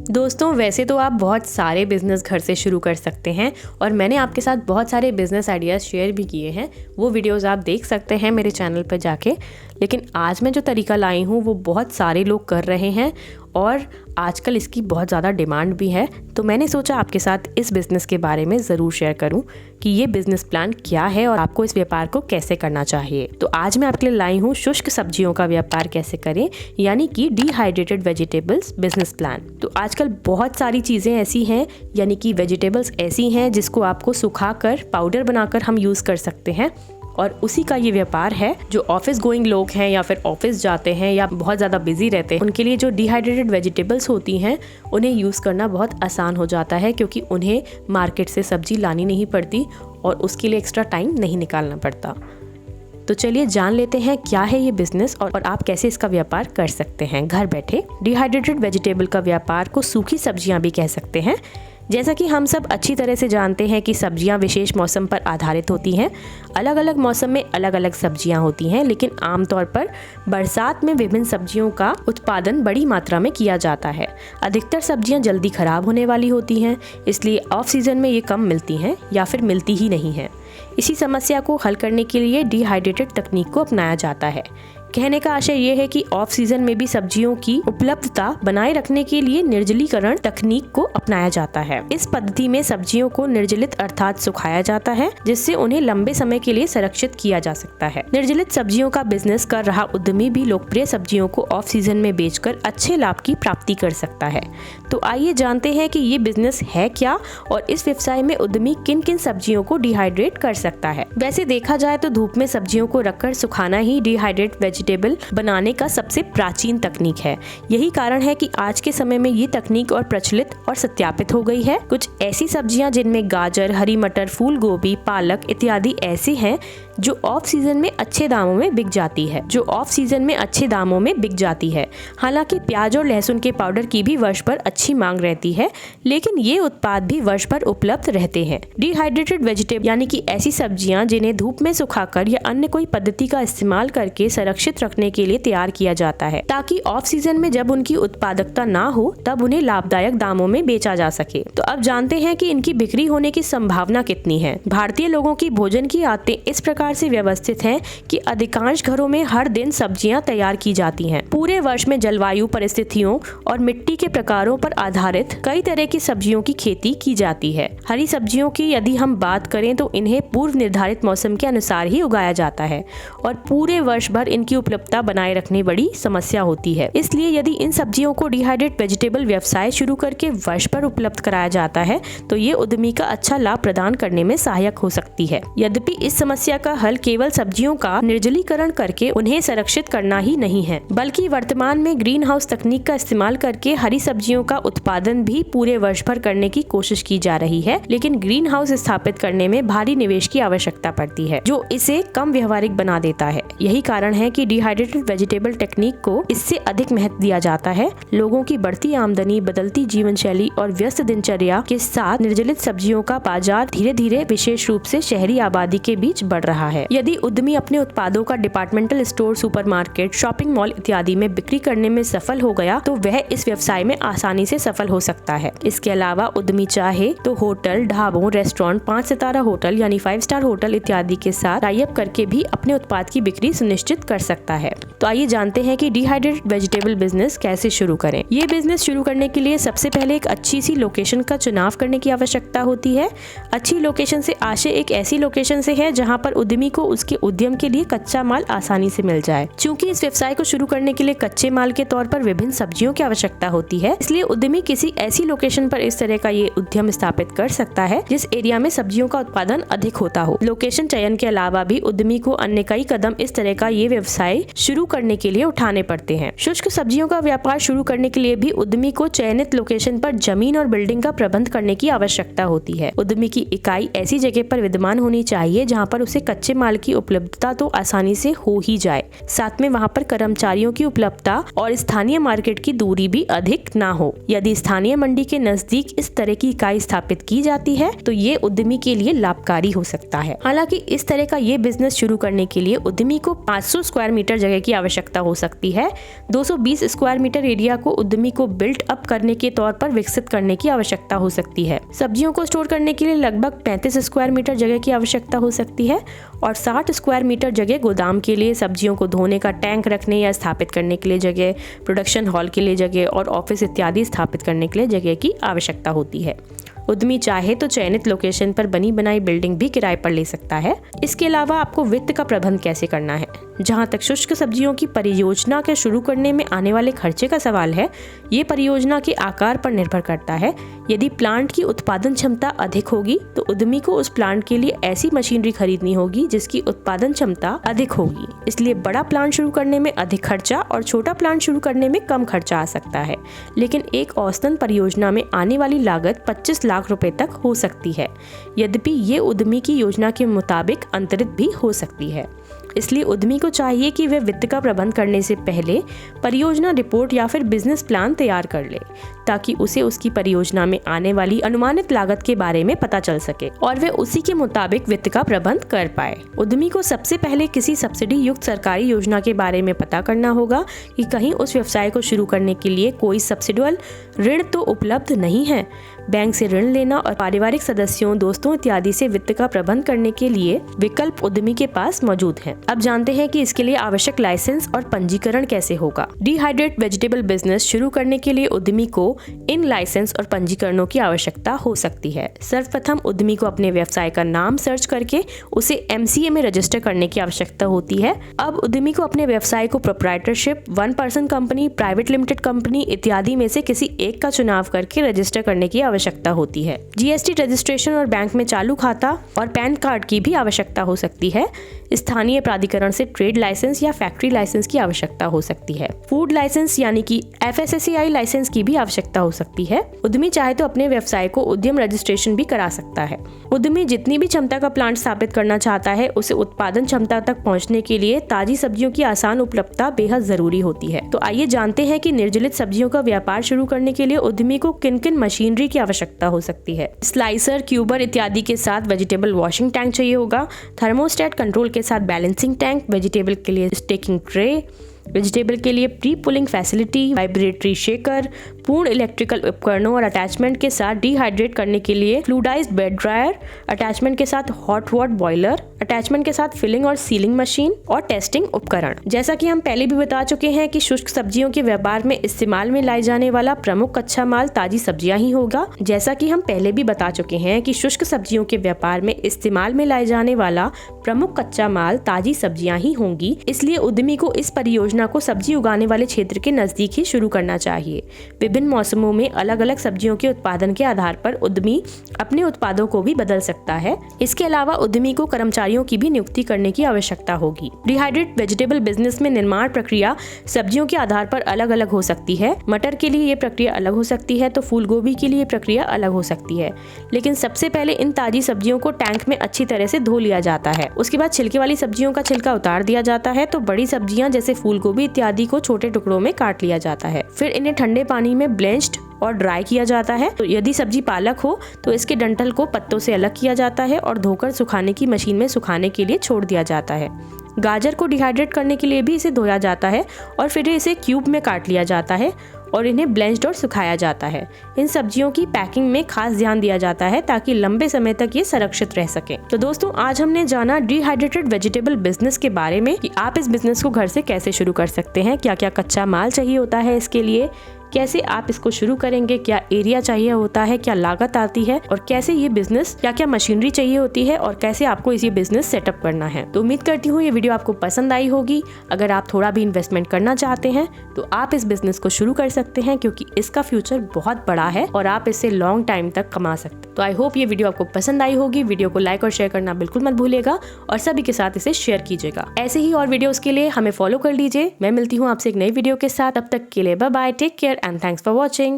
दोस्तों, वैसे तो आप बहुत सारे बिज़नेस घर से शुरू कर सकते हैं और मैंने आपके साथ बहुत सारे बिज़नेस आइडियाज़ शेयर भी किए हैं। वो वीडियोस आप देख सकते हैं मेरे चैनल पर जाके। लेकिन आज मैं जो तरीका लाई हूँ वो बहुत सारे लोग कर रहे हैं और आजकल इसकी बहुत ज़्यादा डिमांड भी है। तो मैंने सोचा आपके साथ इस बिज़नेस के बारे में ज़रूर शेयर करूं कि ये बिज़नेस प्लान क्या है और आपको इस व्यापार को कैसे करना चाहिए। तो आज मैं आपके लिए लाई हूँ शुष्क सब्जियों का व्यापार कैसे करें, यानी कि डिहाइड्रेटेड वेजिटेबल्स बिजनेस प्लान। तो आजकल बहुत सारी चीज़ें ऐसी हैं, यानी कि वेजिटेबल्स ऐसी हैं जिसको आपको सुखाकर पाउडर बनाकर हम यूज़ कर सकते हैं और उसी का ये व्यापार है। जो ऑफिस गोइंग लोग हैं या फिर ऑफिस जाते हैं या बहुत ज़्यादा बिजी रहते हैं, उनके लिए जो डिहाइड्रेटेड वेजिटेबल्स होती हैं उन्हें यूज़ करना बहुत आसान हो जाता है, क्योंकि उन्हें मार्केट से सब्जी लानी नहीं पड़ती और उसके लिए एक्स्ट्रा टाइम नहीं निकालना पड़ता। तो चलिए जान लेते हैं क्या है ये बिज़नेस और आप कैसे इसका व्यापार कर सकते हैं घर बैठे। डिहाइड्रेटेड वेजिटेबल का व्यापार को सूखी सब्जियां भी कह सकते हैं। जैसा कि हम सब अच्छी तरह से जानते हैं कि सब्जियां विशेष मौसम पर आधारित होती हैं। अलग अलग मौसम में अलग अलग सब्जियां होती हैं, लेकिन आमतौर पर बरसात में विभिन्न सब्जियों का उत्पादन बड़ी मात्रा में किया जाता है। अधिकतर सब्जियां जल्दी खराब होने वाली होती हैं, इसलिए ऑफ सीज़न में ये कम मिलती हैं या फिर मिलती ही नहीं हैं। इसी समस्या को हल करने के लिए डिहाइड्रेटेड तकनीक को अपनाया जाता है। कहने का आशय ये है कि ऑफ सीजन में भी सब्जियों की उपलब्धता बनाए रखने के लिए निर्जलीकरण तकनीक को अपनाया जाता है। इस पद्धति में सब्जियों को निर्जलित अर्थात सुखाया जाता है, जिससे उन्हें लंबे समय के लिए संरक्षित किया जा सकता है। निर्जलित सब्जियों का बिजनेस कर रहा उद्यमी भी लोकप्रिय सब्जियों को ऑफ सीजन में बेचकर अच्छे लाभ की प्राप्ति कर सकता है। तो आइए जानते हैं कि ये बिजनेस है क्या और इस व्यवसाय में उद्यमी किन किन सब्जियों को डिहाइड्रेट कर सकता है। वैसे देखा जाए तो धूप में सब्जियों को रखकर सुखाना ही डिहाइड्रेट वेजिटेबल बनाने का सबसे प्राचीन तकनीक है। यही कारण है कि आज के समय में ये तकनीक और प्रचलित और सत्यापित हो गई है। कुछ ऐसी सब्जियां जिनमें गाजर, हरी मटर, फूल गोभी, पालक इत्यादि ऐसी हैं जो ऑफ सीजन में अच्छे दामों में बिक जाती है। हालांकि प्याज और लहसुन के पाउडर की भी वर्ष भर अच्छी मांग रहती है, लेकिन ये उत्पाद भी वर्ष भर उपलब्ध रहते हैं। डिहाइड्रेटेड वेजिटेबल यानी कि ऐसी सब्जियां जिन्हें धूप में सुखाकर या अन्य कोई पद्धति का इस्तेमाल करके संरक्षित रखने के लिए तैयार किया जाता है, ताकि ऑफ सीजन में जब उनकी उत्पादकता ना हो तब उन्हें लाभदायक दामों में बेचा जा सके। तो अब जानते हैं कि इनकी बिक्री होने की संभावना कितनी है। भारतीय लोगों की भोजन की आदतें इस प्रकार से व्यवस्थित हैं कि अधिकांश घरों में हर दिन सब्जियां तैयार की जाती हैं। पूरे वर्ष में जलवायु परिस्थितियों और मिट्टी के प्रकारों पर आधारित कई तरह की सब्जियों की खेती की जाती है। हरी सब्जियों की यदि हम बात करें तो इन्हें पूर्व निर्धारित मौसम के अनुसार ही उगाया जाता है और पूरे वर्ष भर इनकी उपलब्धता बनाए रखनी बड़ी समस्या होती है। इसलिए यदि इन सब्जियों को डिहाइड्रेट वेजिटेबल व्यवसाय शुरू करके वर्ष भर उपलब्ध कराया जाता है तो ये उद्यमी का अच्छा लाभ प्रदान करने में सहायक हो सकती है। यद्यपि इस समस्या का हल केवल सब्जियों का निर्जलीकरण करके उन्हें संरक्षित करना ही नहीं है, बल्कि वर्तमान में ग्रीन हाउस तकनीक का इस्तेमाल करके हरी सब्जियों का उत्पादन भी पूरे वर्ष भर करने की कोशिश की जा रही है। लेकिन ग्रीन हाउस स्थापित करने में भारी निवेश की आवश्यकता पड़ती है, जो इसे कम व्यवहारिक बना देता है। यही कारण है कि डिहाइड्रेटेड वेजिटेबल टेक्निक को इससे अधिक महत्व दिया जाता है। लोगों की बढ़ती आमदनी, बदलती जीवन शैली और व्यस्त दिनचर्या के साथ निर्जलित सब्जियों का बाजार धीरे धीरे विशेष रूप से शहरी आबादी के बीच बढ़ रहा है। यदि उद्यमी अपने उत्पादों का departmental store, supermarket, shopping mall इत्यादि में बिक्री करने में सफल हो गया तो वह इस व्यवसाय में आसानी से सफल हो सकता है। इसके अलावा उद्यमी चाहे तो होटल, ढाबों, रेस्टोरेंट, 5 सितारा होटल यानी 5 स्टार होटल इत्यादि के साथ टाई अप करके भी अपने उत्पाद की बिक्री सुनिश्चित कर सकता है। तो आइए जानते हैं कि डिहाइड्रेटेड वेजिटेबल बिजनेस कैसे शुरू करें। ये बिजनेस शुरू करने के लिए सबसे पहले एक अच्छी सी लोकेशन का चुनाव करने की आवश्यकता होती है। अच्छी लोकेशन से आशय एक ऐसी लोकेशन से है जहाँ पर उद्यमी को उसके उद्यम के लिए कच्चा माल आसानी से मिल जाए। चूंकि इस व्यवसाय को शुरू करने के लिए कच्चे माल के तौर पर विभिन्न सब्जियों की आवश्यकता होती है, इसलिए उद्यमी किसी ऐसी लोकेशन पर इस तरह का ये उद्यम स्थापित कर सकता है जिस एरिया में सब्जियों का उत्पादन अधिक होता हो। लोकेशन चयन के अलावा भी उद्यमी को अन्य कई कदम इस तरह का ये व्यवसाय शुरू करने के लिए उठाने पड़ते हैं। शुष्क सब्जियों का व्यापार शुरू करने के लिए भी उद्यमी को चयनित लोकेशन पर जमीन और बिल्डिंग का प्रबंध करने की आवश्यकता होती है। उद्यमी की इकाई ऐसी जगह पर विद्यमान होनी चाहिए जहाँ पर उसे कच्चे माल की उपलब्धता तो आसानी से हो ही जाए, साथ में वहाँ पर कर्मचारियों की उपलब्धता और स्थानीय मार्केट की दूरी भी अधिक ना हो। यदि स्थानीय मंडी के नजदीक इस तरह की इकाई स्थापित की जाती है तो ये उद्यमी के लिए लाभकारी हो सकता है। हालांकि इस तरह का ये बिजनेस शुरू करने के लिए उद्यमी को 500 स्क्वायर मीटर जगह की आवश्यकता हो सकती है। 220 स्क्वायर मीटर एरिया को उद्यमी को बिल्ट अप करने के तौर पर विकसित करने की आवश्यकता हो सकती है। सब्जियों को स्टोर करने के लिए लगभग 35 स्क्वायर मीटर जगह की आवश्यकता हो सकती है और 60 स्क्वायर मीटर जगह गोदाम के लिए, सब्जियों को धोने का टैंक रखने या स्थापित करने के लिए जगह, प्रोडक्शन हॉल के लिए जगह और ऑफिस इत्यादि स्थापित करने के लिए जगह की आवश्यकता होती है। उद्यमी चाहे तो चयनित लोकेशन पर बनी बनाई बिल्डिंग भी किराए पर ले सकता है। इसके अलावा आपको वित्त का प्रबंध कैसे करना है। जहां तक शुष्क सब्जियों की परियोजना के शुरू करने में आने वाले खर्चे का सवाल है, ये परियोजना के आकार पर निर्भर करता है। यदि प्लांट की उत्पादन क्षमता अधिक होगी तो उद्यमी को उस प्लांट के लिए ऐसी मशीनरी खरीदनी होगी जिसकी उत्पादन क्षमता अधिक होगी। इसलिए बड़ा प्लांट शुरू करने में अधिक खर्चा और छोटा प्लांट शुरू करने में कम खर्चा आ सकता है। लेकिन एक औसतन परियोजना में आने वाली लागत 25 लाख रुपए तक हो सकती है। यद्यपि ये उद्यमी की योजना के मुताबिक अंतरित भी हो सकती है। इसलिए उद्यमी को चाहिए कि वह वित्त का प्रबंध करने से पहले परियोजना रिपोर्ट या फिर बिजनेस प्लान तैयार कर ले, ताकि उसे उसकी परियोजना में आने वाली अनुमानित लागत के बारे में पता चल सके और वह उसी के मुताबिक वित्त का प्रबंध कर पाए। उद्यमी को सबसे पहले किसी सब्सिडी युक्त सरकारी योजना के बारे में पता करना होगा कि कहीं उस व्यवसाय को शुरू करने के लिए कोई सब्सिडियल ऋण तो उपलब्ध नहीं है। बैंक से ऋण लेना और पारिवारिक सदस्यों, दोस्तों इत्यादि से वित्त का प्रबंध करने के लिए विकल्प उद्यमी के पास मौजूद हैं। अब जानते हैं कि इसके लिए आवश्यक लाइसेंस और पंजीकरण कैसे होगा। डिहाइड्रेट वेजिटेबल बिजनेस शुरू करने के लिए उद्यमी को इन लाइसेंस और पंजीकरणों की आवश्यकता हो सकती है। सर्वप्रथम उद्यमी को अपने व्यवसाय का नाम सर्च करके उसे MCA में रजिस्टर करने की आवश्यकता होती है। अब उद्यमी को अपने व्यवसाय को proprietorship, 1 person company, private limited company इत्यादि में से किसी एक का चुनाव करके रजिस्टर करने की आवश्यकता होती है। GST रजिस्ट्रेशन और बैंक में चालू खाता और पैन कार्ड की भी आवश्यकता हो सकती है। स्थानीय प्राधिकरण से ट्रेड लाइसेंस या फैक्ट्री लाइसेंस की आवश्यकता हो सकती है। फूड लाइसेंस यानी कि FSSAI लाइसेंस की भी आवश्यकता हो सकती है। उद्यमी चाहे तो अपने व्यवसाय को उद्यम रजिस्ट्रेशन भी करा सकता है। उद्यमी जितनी भी क्षमता का प्लांट स्थापित करना चाहता है, उसे उत्पादन क्षमता तक पहुंचने के लिए ताजी सब्जियों की आसान उपलब्धता बेहद जरूरी होती है। तो आइए जानते हैं कि निर्जलित सब्जियों का व्यापार शुरू करने के लिए उद्यमी को किन किन मशीनरी की आवश्यकता हो सकती है। स्लाइसर, क्यूबर इत्यादि के साथ वेजिटेबल वॉशिंग टैंक चाहिए होगा। थर्मोस्टेट कंट्रोल के साथ बैलेंसिंग टैंक, वेजिटेबल के लिए स्टेकिंग ट्रे, वेजिटेबल के लिए pre pulling facility, vibratory shaker, पूर्ण इलेक्ट्रिकल उपकरणों और अटैचमेंट के साथ डिहाइड्रेट करने के लिए फ्लूइडाइज्ड बेड ड्रायर, अटैचमेंट के साथ हॉट वाटर बॉयलर, अटैचमेंट के साथ फिलिंग और सीलिंग मशीन और टेस्टिंग उपकरण। जैसा कि हम पहले भी बता चुके हैं कि शुष्क सब्जियों के व्यापार में इस्तेमाल में लाई जाने वाला प्रमुख कच्चा माल ताजी सब्जियां ही होगा। जैसा कि हम पहले भी बता चुके हैं कि शुष्क सब्जियों के व्यापार में इस्तेमाल में लाए जाने वाला प्रमुख कच्चा माल ताजी सब्जियां ही होंगी। इसलिए उद्यमी को इस परियोजना को सब्जी उगाने वाले क्षेत्र के नजदीक ही शुरू करना चाहिए। विभिन्न मौसमों में अलग अलग सब्जियों के उत्पादन के आधार पर उद्यमी अपने उत्पादों को भी बदल सकता है। इसके अलावा उद्यमी को कर्मचारियों की भी नियुक्ति करने की आवश्यकता होगी। डिहाइड्रेट वेजिटेबल बिजनेस में निर्माण प्रक्रिया सब्जियों के आधार पर अलग अलग हो सकती है। मटर के लिए ये प्रक्रिया अलग हो सकती है तो फूल गोभी के लिए प्रक्रिया अलग हो सकती है। लेकिन सबसे पहले इन ताजी सब्जियों को टैंक में अच्छी तरह से धो लिया जाता है। उसके बाद छिलके वाली सब्जियों का छिलका उतार दिया जाता है तो बड़ी सब्जियां जैसे फूल गोभी इत्यादि को छोटे टुकड़ों में काट लिया जाता है। फिर इन्हें ठंडे पानी में ब्लेंच्ड और ड्राई किया जाता है। तो यदि सब्जी पालक हो तो इसके डंठल को पत्तों से अलग किया जाता है और धोकर सुखाने की मशीन में सुखाने के लिए छोड़ दिया जाता है। गाजर को डिहाइड्रेट करने के लिए भी इसे धोया जाता है और फिर इसे क्यूब में काट लिया जाता है और इन्हें ब्लेंच्ड और सुखाया जाता है। इन सब्जियों की पैकिंग में खास ध्यान दिया जाता है ताकि लंबे समय तक ये सुरक्षित रह सके। तो दोस्तों, आज हमने जाना डिहाइड्रेटेड वेजिटेबल बिजनेस के बारे में कि आप इस बिजनेस को घर से कैसे शुरू कर सकते हैं, क्या क्या कच्चा माल चाहिए होता है इसके लिए, कैसे आप इसको शुरू करेंगे, क्या एरिया चाहिए होता है, क्या लागत आती है और कैसे ये बिजनेस, क्या क्या मशीनरी चाहिए होती है और कैसे आपको इस बिजनेस सेटअप करना है। तो उम्मीद करती हूँ ये वीडियो आपको पसंद आई होगी। अगर आप थोड़ा भी इन्वेस्टमेंट करना चाहते हैं तो आप इस बिजनेस को शुरू कर सकते हैं क्योंकि इसका फ्यूचर बहुत बड़ा है और आप इससे लॉन्ग टाइम तक कमा सकते हैं। तो आई होप ये वीडियो आपको पसंद आई होगी। वीडियो को लाइक और शेयर करना बिल्कुल मत भूलिएगा और सभी के साथ इसे शेयर कीजिएगा। ऐसे ही और वीडियोस के लिए हमें फॉलो कर लीजिए। मैं मिलती हूँ आपसे एक नई वीडियो के साथ। तब तक के लिए bye bye, take care and thanks for watching.